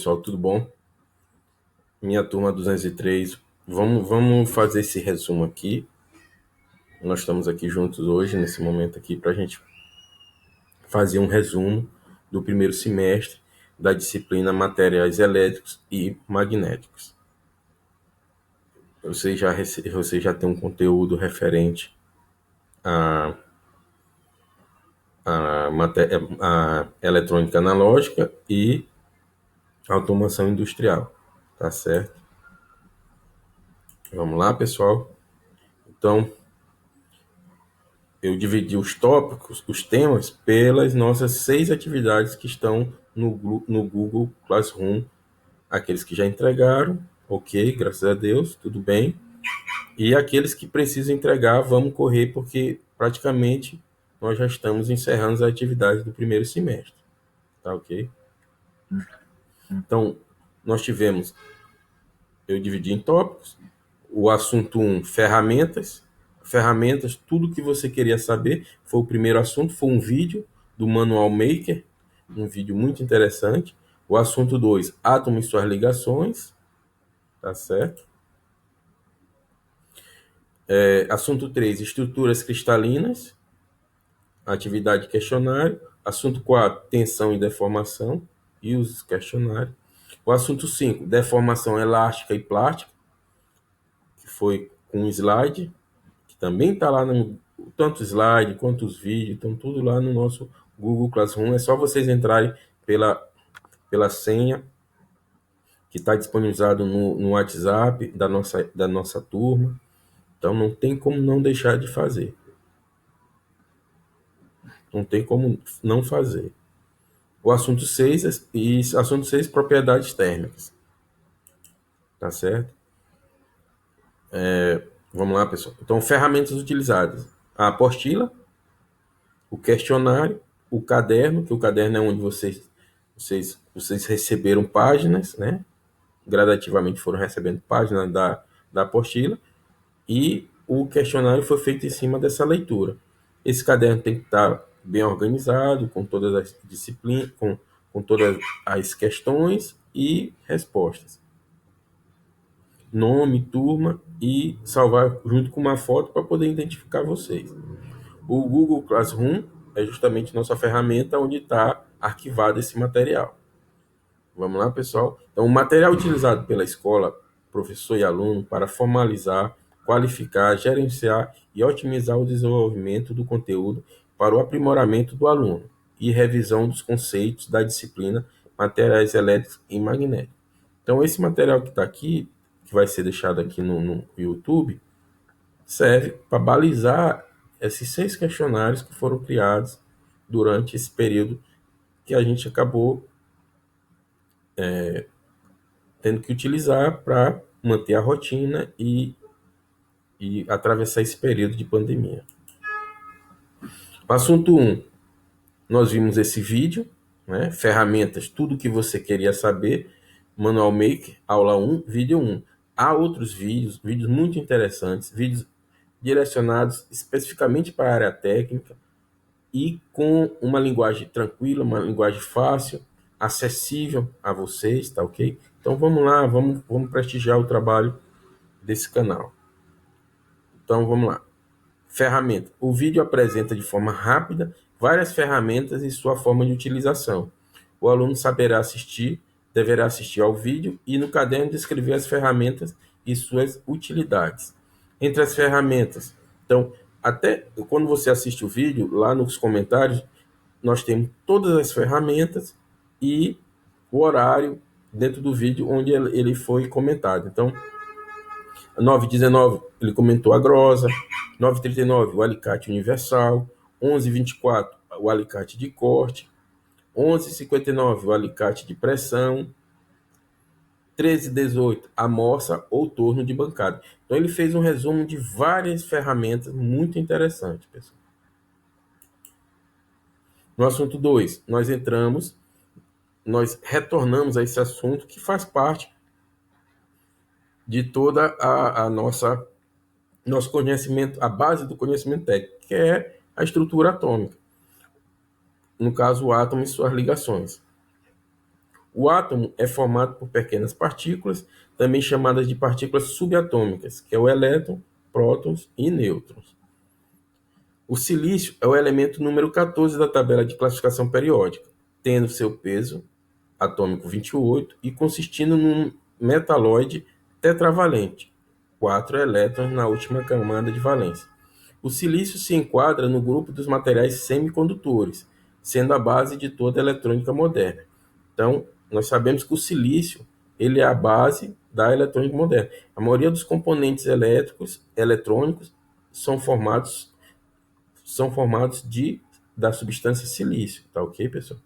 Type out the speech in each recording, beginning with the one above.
pessoal, tudo bom? Minha turma 203. Vamos fazer esse resumo aqui. Nós estamos aqui juntos hoje, nesse momento aqui, para a gente fazer um resumo do primeiro semestre da disciplina Materiais Elétricos e Magnéticos. Você já tem um conteúdo referente à, à eletrônica analógica e automação industrial, tá certo? Vamos lá, pessoal? Então, eu dividi os tópicos, os temas, pelas nossas 6 atividades que estão no Google Classroom. Aqueles que já entregaram, ok, graças a Deus, tudo bem. E aqueles que precisam entregar, vamos correr, porque praticamente nós já estamos encerrando as atividades do primeiro semestre. Tá ok? Então, nós tivemos, eu dividi em tópicos, o assunto 1, ferramentas. Ferramentas, tudo que você queria saber, foi o primeiro assunto, foi um vídeo do Manual Maker, um vídeo muito interessante. O assunto 2, átomo e suas ligações, tá certo? Assunto 3, estruturas cristalinas, atividade questionário. Assunto 4, tensão e deformação, e os questionários. O assunto 5, deformação elástica e plástica, que foi com um slide, que também está lá, tanto slide quanto os vídeos, estão tudo lá no nosso Google Classroom. É só vocês entrarem pela senha que está disponibilizado no WhatsApp da nossa turma. Então não tem como não deixar de fazer. Não tem como não fazer. O assunto 6, assunto 6, propriedades térmicas. Tá certo? Vamos lá, pessoal. Então, ferramentas utilizadas. A apostila, o questionário, o caderno, que o caderno é onde vocês receberam páginas, né? Gradativamente foram recebendo páginas da apostila, e o questionário foi feito em cima dessa leitura. Esse caderno tem que estar bem organizado, com todas as disciplinas, com todas as questões e respostas. Nome, turma, e salvar junto com uma foto para poder identificar vocês. O Google Classroom é justamente nossa ferramenta onde está arquivado esse material. Vamos lá, pessoal? Então, o material utilizado pela escola, professor e aluno, para formalizar, qualificar, gerenciar e otimizar o desenvolvimento do conteúdo para o aprimoramento do aluno e revisão dos conceitos da disciplina Materiais Elétricos e Magnéticos. Então, esse material que está aqui, que vai ser deixado aqui no YouTube, serve para balizar esses 6 questionários que foram criados durante esse período que a gente acabou tendo que utilizar para manter a rotina e atravessar esse período de pandemia. Assunto 1, nós vimos esse vídeo, né? Ferramentas, tudo que você queria saber, Manual Maker, aula 1, vídeo 1. Há outros vídeos muito interessantes, vídeos direcionados especificamente para a área técnica e com uma linguagem tranquila, uma linguagem fácil, acessível a vocês, tá ok? Então vamos lá, vamos prestigiar o trabalho desse canal. Então vamos lá. Ferramenta. O vídeo apresenta de forma rápida várias ferramentas e sua forma de utilização. O aluno deverá assistir ao vídeo e no caderno descrever as ferramentas e suas utilidades. Entre as ferramentas, então, até quando você assiste o vídeo, lá nos comentários, nós temos todas as ferramentas e o horário dentro do vídeo onde ele foi comentado. Então, 9h19, ele comentou a grosa. 9h39, o alicate universal. 11h24, o alicate de corte. 11h59, o alicate de pressão. 13h18, a morsa ou torno de bancada. Então, ele fez um resumo de várias ferramentas muito interessantes, pessoal. No assunto 2, nós retornamos a esse assunto que faz parte de toda a nosso conhecimento, a base do conhecimento técnico, que é a estrutura atômica. No caso, o átomo e suas ligações. O átomo é formado por pequenas partículas, também chamadas de partículas subatômicas, que é o elétron, prótons e nêutrons. O silício é o elemento número 14 da tabela de classificação periódica, tendo seu peso atômico 28 e consistindo num metalóide tetravalente, 4 elétrons na última camada de valência. O silício se enquadra no grupo dos materiais semicondutores, sendo a base de toda a eletrônica moderna. Então, nós sabemos que o silício ele é a base da eletrônica moderna. A maioria dos componentes eletrônicos são formados da substância silício, tá ok, pessoal?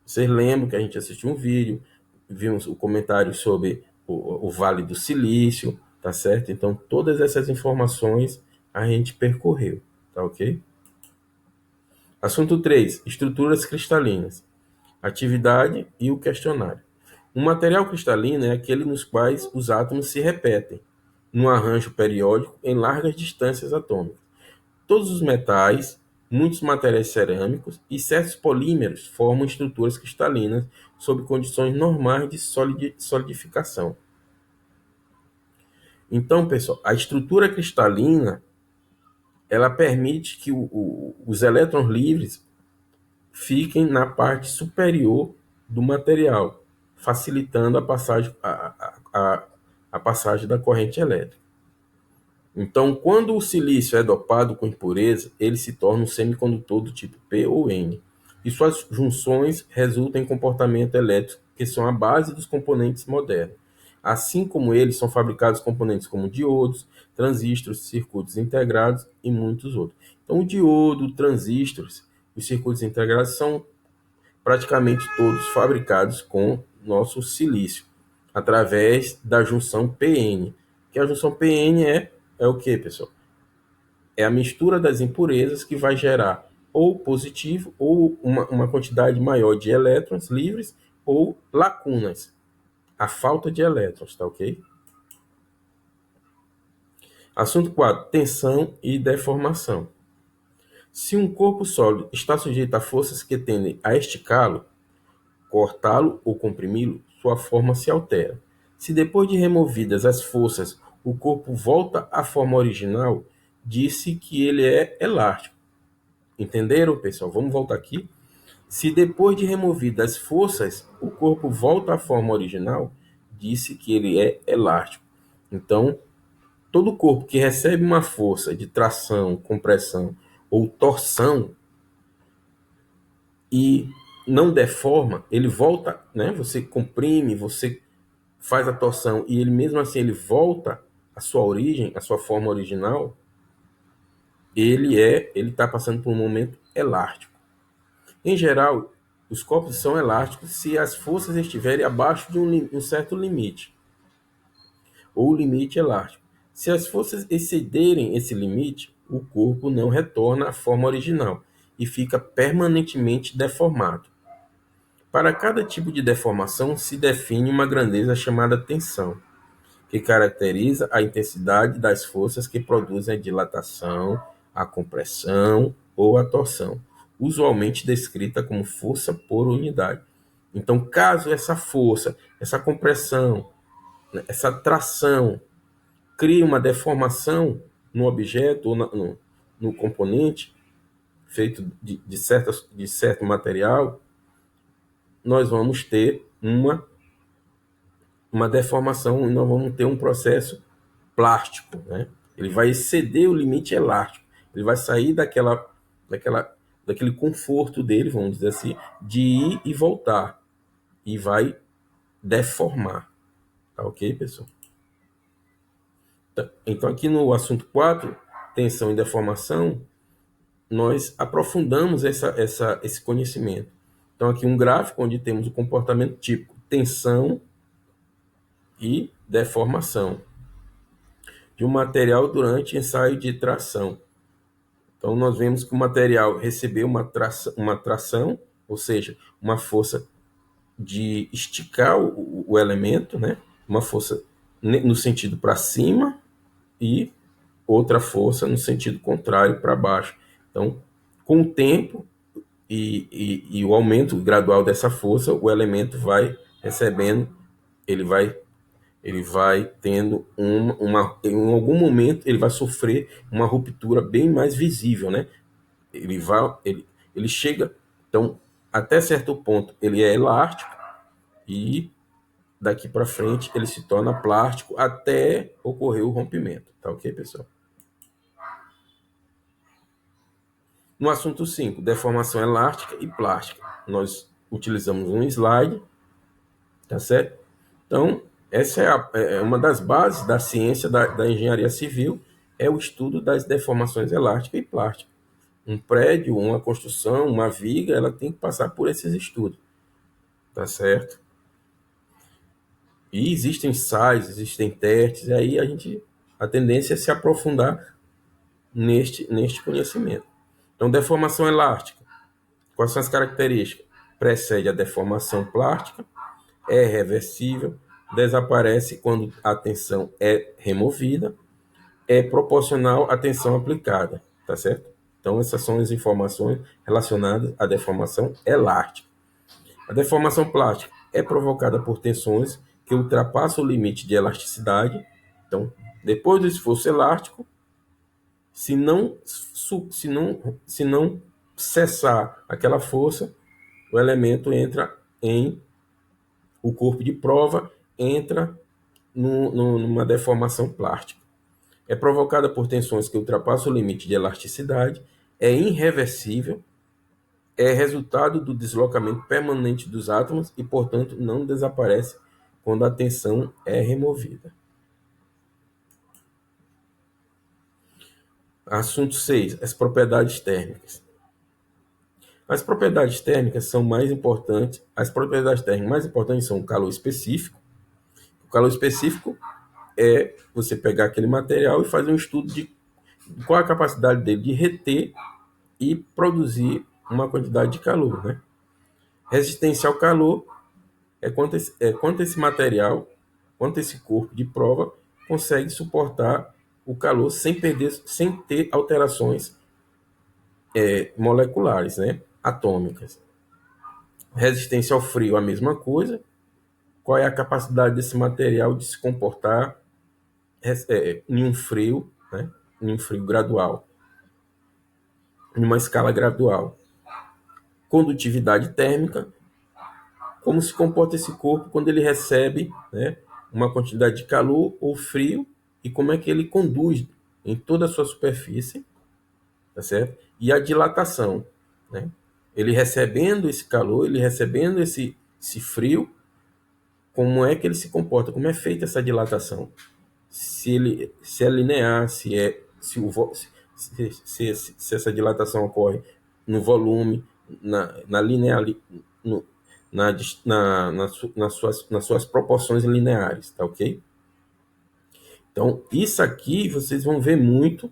Vocês lembram que a gente assistiu um vídeo, vimos o comentário sobre o Vale do Silício, tá certo? Então, todas essas informações a gente percorreu, tá ok? Assunto 3, estruturas cristalinas, atividade e o questionário. Um material cristalino é aquele nos quais os átomos se repetem, num arranjo periódico em largas distâncias atômicas. Todos os metais, muitos materiais cerâmicos e certos polímeros formam estruturas cristalinas sob condições normais de solidificação. Então, pessoal, a estrutura cristalina ela permite que os elétrons livres fiquem na parte superior do material, facilitando a passagem da corrente elétrica. Então, quando o silício é dopado com impureza, ele se torna um semicondutor do tipo P ou N. E suas junções resultam em comportamento elétrico, que são a base dos componentes modernos. Assim como eles, são fabricados componentes como diodos, transistores, circuitos integrados e muitos outros. Então, o diodo, transistores, os circuitos integrados são praticamente todos fabricados com nosso silício, através da junção PN. Que a junção PN é o que, pessoal? É a mistura das impurezas que vai gerar ou positivo, ou uma quantidade maior de elétrons livres, ou lacunas, a falta de elétrons, tá ok? Assunto 4, tensão e deformação. Se um corpo sólido está sujeito a forças que tendem a esticá-lo, cortá-lo ou comprimi-lo, sua forma se altera. Se depois de removidas as forças, o corpo volta à forma original, disse que ele é elástico. Entenderam, pessoal? Vamos voltar aqui. Se depois de removidas as forças, o corpo volta à forma original, disse que ele é elástico. Então, todo corpo que recebe uma força de tração, compressão ou torção e não deforma, ele volta, né? Você comprime, você faz a torção e ele mesmo assim ele volta à sua origem, à sua forma original, ele está passando por um momento elástico. Em geral, os corpos são elásticos se as forças estiverem abaixo de um certo limite, ou limite elástico. Se as forças excederem esse limite, o corpo não retorna à forma original e fica permanentemente deformado. Para cada tipo de deformação se define uma grandeza chamada tensão, que caracteriza a intensidade das forças que produzem a dilatação, a compressão ou a torção, usualmente descrita como força por unidade. Então, caso essa força, essa compressão, essa tração crie uma deformação no objeto ou no componente feito de certo material, nós vamos ter uma deformação e nós vamos ter um processo plástico, né? Ele vai exceder o limite elástico, ele vai sair daquele conforto dele, vamos dizer assim, de ir e voltar, e vai deformar, tá ok, pessoal? Então, aqui no assunto 4, tensão e deformação, nós aprofundamos esse conhecimento. Então, aqui um gráfico onde temos o comportamento típico, tensão e deformação de um material durante ensaio de tração. Então, nós vemos que o material recebeu uma tração, ou seja, uma força de esticar o elemento, né? Uma força no sentido para cima e outra força no sentido contrário para baixo. Então, com o tempo, e o aumento gradual dessa força, o elemento vai recebendo, ele vai ele vai tendo em algum momento ele vai sofrer uma ruptura bem mais visível, né? Ele chega, então, até certo ponto ele é elástico e daqui para frente ele se torna plástico até ocorrer o rompimento, tá ok, pessoal? No assunto 5, deformação elástica e plástica, nós utilizamos um slide, tá certo? Então, essa é uma das bases da ciência da engenharia civil, é o estudo das deformações elásticas e plásticas. Um prédio, uma construção, uma viga, ela tem que passar por esses estudos, tá certo? E existem ensaios, existem testes, e aí a tendência é se aprofundar neste conhecimento. Então, deformação elástica, quais são as características? Precede a deformação plástica, é reversível, desaparece quando a tensão é removida, é proporcional à tensão aplicada, tá certo? Então, essas são as informações relacionadas à deformação elástica. A deformação plástica é provocada por tensões que ultrapassam o limite de elasticidade. Então, depois do esforço elástico, se não cessar aquela força, o elemento entra em o corpo de prova entra numa deformação plástica. É provocada por tensões que ultrapassam o limite de elasticidade, é irreversível, é resultado do deslocamento permanente dos átomos e, portanto, não desaparece quando a tensão é removida. Assunto 6. As propriedades térmicas. As propriedades térmicas são mais importantes. As propriedades térmicas mais importantes são o calor específico. O calor específico é você pegar aquele material e fazer um estudo de qual a capacidade dele de reter e produzir uma quantidade de calor, né? Resistência ao calor quanto esse material, quanto esse corpo de prova consegue suportar o calor sem ter alterações moleculares, né? Atômicas. Resistência ao frio, a mesma coisa. Qual é a capacidade desse material de se comportar em um frio, né? Em um frio gradual, em uma escala gradual. Condutividade térmica, como se comporta esse corpo quando ele recebe, né, uma quantidade de calor ou frio e como é que ele conduz em toda a sua superfície, tá certo? E a dilatação, né? Ele recebendo esse calor, ele recebendo esse frio, como é que ele se comporta? Como é feita essa dilatação? Se é linear, se essa dilatação ocorre no volume, na linear, no, na, nas suas proporções lineares, tá ok? Então, isso aqui vocês vão ver muito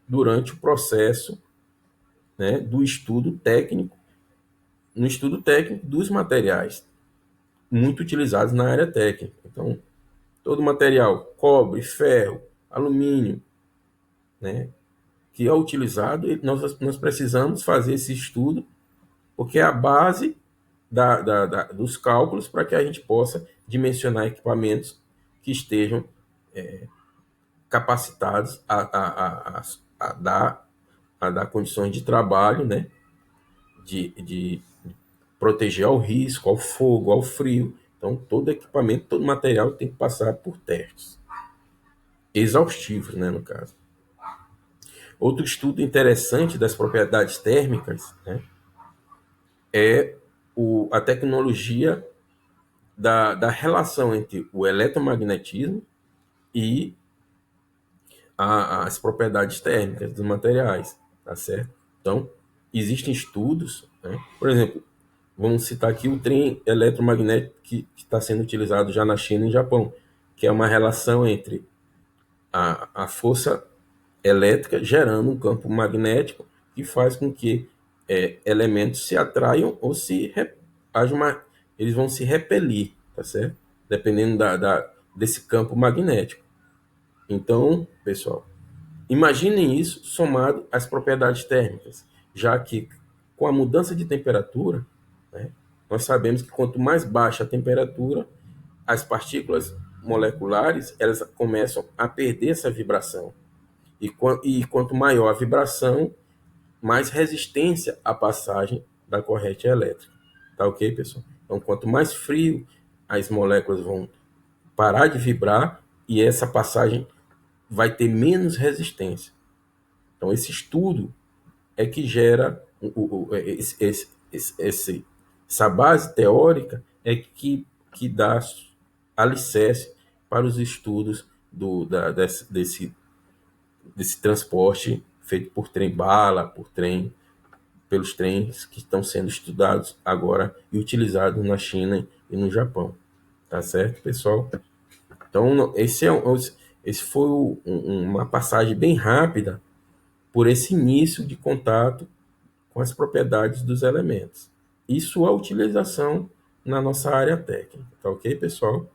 durante o processo, né, do estudo técnico, no estudo técnico dos materiais, muito utilizados na área técnica. Então, todo material, cobre, ferro, alumínio, né, que é utilizado, nós precisamos fazer esse estudo, porque é a base dos cálculos para que a gente possa dimensionar equipamentos que estejam capacitados a dar condições de trabalho, né, de proteger ao risco, ao fogo, ao frio. Então, todo equipamento, todo material tem que passar por testes exaustivos, né, no caso. Outro estudo interessante das propriedades térmicas, né, é a tecnologia da relação entre o eletromagnetismo e as propriedades térmicas dos materiais, tá certo? Então, existem estudos, né? Por exemplo, vamos citar aqui o trem eletromagnético que está sendo utilizado já na China e Japão, que é uma relação entre a força elétrica gerando um campo magnético que faz com que elementos se atraiam ou eles vão se repelir, tá certo? Dependendo desse campo magnético. Então, pessoal, imaginem isso somado às propriedades térmicas, já que com a mudança de temperatura, né, nós sabemos que quanto mais baixa a temperatura, as partículas moleculares elas começam a perder essa vibração. E quanto maior a vibração, mais resistência à passagem da corrente elétrica. Tá ok, pessoal? Então, quanto mais frio, as moléculas vão parar de vibrar e essa passagem vai ter menos resistência. Então, esse estudo é que gera essa base teórica é que dá alicerce para os estudos desse transporte feito por trem-bala, pelos trens que estão sendo estudados agora e utilizados na China e no Japão. Tá certo, pessoal? Então, esse foi uma passagem bem rápida por esse início de contato com as propriedades dos elementos e sua utilização na nossa área técnica. Tá ok, pessoal?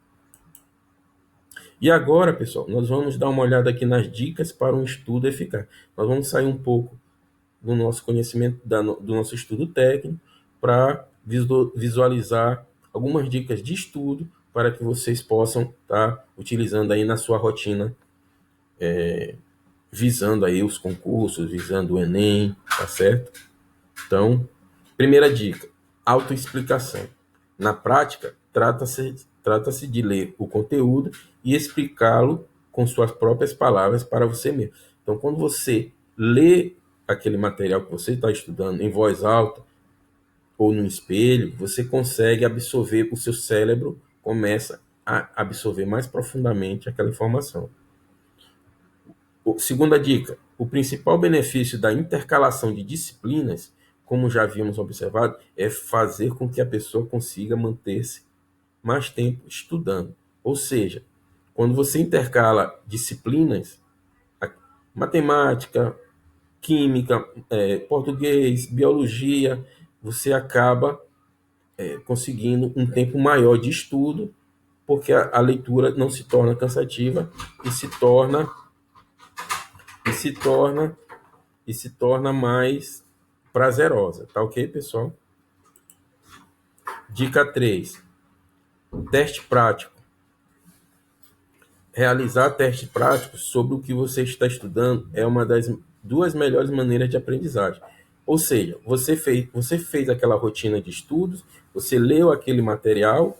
E agora, pessoal, nós vamos dar uma olhada aqui nas dicas para um estudo eficaz. Nós vamos sair um pouco do nosso conhecimento, do nosso estudo técnico, para visualizar algumas dicas de estudo para que vocês possam estar utilizando aí na sua rotina, visando aí os concursos, visando o Enem, tá certo? Então, primeira dica, autoexplicação. Na prática, trata-se de ler o conteúdo e explicá-lo com suas próprias palavras para você mesmo. Então, quando você lê aquele material que você está estudando em voz alta ou no espelho, você consegue absorver, o seu cérebro começa a absorver mais profundamente aquela informação. Segunda dica, o principal benefício da intercalação de disciplinas, como já havíamos observado, é fazer com que a pessoa consiga manter-se mais tempo estudando. Ou seja, quando você intercala disciplinas, matemática, química, português, biologia, você acaba conseguindo um tempo maior de estudo, porque a leitura não se torna cansativa e se torna mais prazerosa. Tá ok, pessoal? Dica 3. Teste prático. Realizar teste prático sobre o que você está estudando é uma das duas melhores maneiras de aprendizagem. Ou seja, você fez aquela rotina de estudos, você leu aquele material,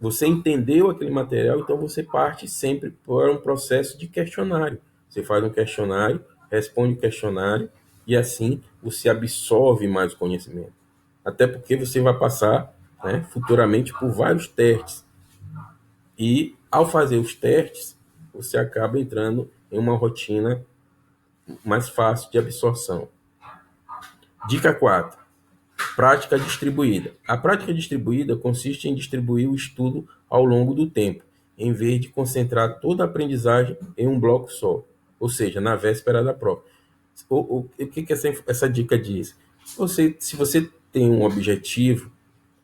você entendeu aquele material, então você parte sempre para um processo de questionário. Você faz um questionário, responde o questionário, e assim você absorve mais o conhecimento. Até porque você vai passar, né, futuramente por vários testes. E ao fazer os testes, você acaba entrando em uma rotina mais fácil de absorção. Dica 4. Prática distribuída. A prática distribuída consiste em distribuir o estudo ao longo do tempo, em vez de concentrar toda a aprendizagem em um bloco só, ou seja, na véspera da prova. O que essa dica diz? Se você tem um objetivo,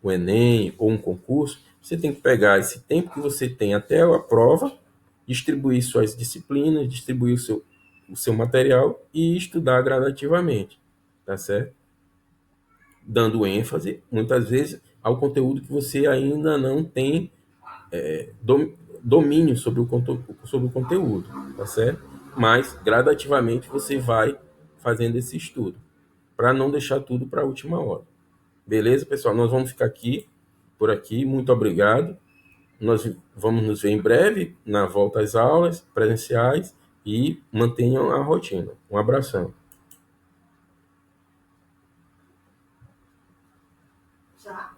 o Enem ou um concurso, você tem que pegar esse tempo que você tem até a prova, distribuir suas disciplinas, distribuir o seu material e estudar gradativamente, tá certo? Dando ênfase, muitas vezes, ao conteúdo que você ainda não tem domínio sobre o conteúdo, tá certo? Mas, gradativamente, você vai fazendo esse estudo, para não deixar tudo para a última hora. Beleza, pessoal? Nós vamos ficar por aqui. Muito obrigado. Nós vamos nos ver em breve na volta às aulas presenciais e mantenham a rotina. Um abração. Já.